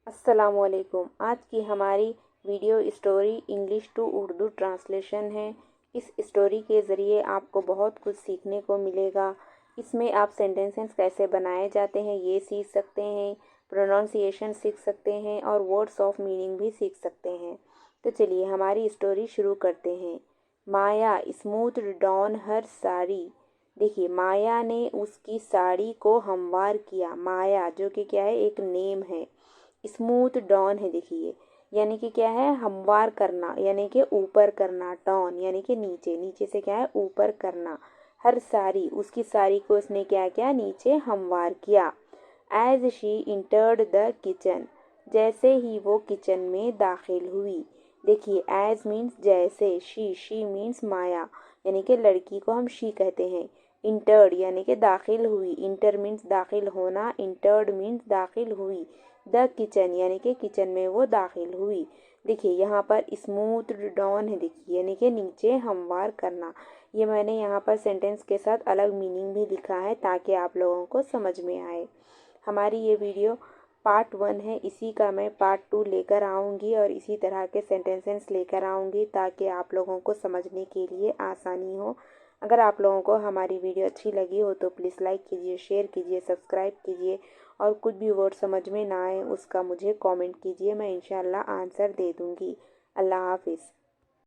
अस्सलामुअलैकुम। आज की हमारी video story English to Urdu translation है। इस स्टोरी के ज़रिए आपको बहुत कुछ सीखने को मिलेगा। इसमें आप सेंटेंसेस कैसे बनाए जाते हैं ये सीख सकते हैं, प्रोनाउंसिएशन सीख सकते हैं और वर्ड्स ऑफ मीनिंग भी सीख सकते हैं। तो चलिए हमारी स्टोरी शुरू करते हैं। माया स्मूथ डाउन हर साड़ी। देखिए माया ने उसकी साड़ी को हमवार किया। माया जो कि क्या है, एक नेम है। स्मूथ डाउन है, देखिए यानी कि क्या है, हमवार करना यानी कि ऊपर करना। डाउन यानी कि नीचे, नीचे से क्या है, ऊपर करना। हर साड़ी, उसकी साड़ी को उसने क्या किया, नीचे हमवार किया। As she entered the kitchen, जैसे ही वो किचन में दाखिल हुई। देखिए एज मीन्स जैसे, शी मीन्स माया यानी कि लड़की को हम शी कहते हैं। इंटर्ड यानी कि दाखिल हुई। इंटर मीन्स दाखिल होना, इंटर्ड मीन्स दाखिल हुई। द किचन यानी कि किचन में वो दाखिल हुई। देखिए यहाँ पर स्मूथ डाउन है, देखिए यानी कि नीचे हमवार करना। ये मैंने यहाँ पर सेंटेंस के साथ अलग मीनिंग भी लिखा है ताकि आप लोगों को समझ में आए। हमारी ये वीडियो पार्ट 1 है, इसी का मैं पार्ट 2 लेकर आऊँगी और इसी तरह के सेंटेंसेस लेकर आऊँगी ताकि आप लोगों को समझने के लिए आसानी हो। अगर आप लोगों को हमारी वीडियो अच्छी लगी हो तो प्लीज़ लाइक कीजिए, शेयर कीजिए, सब्सक्राइब कीजिए और कुछ भी वर्ड समझ में ना आए उसका मुझे कमेंट कीजिए, मैं इंशाल्लाह आंसर दे दूँगी। अल्लाह हाफिज़।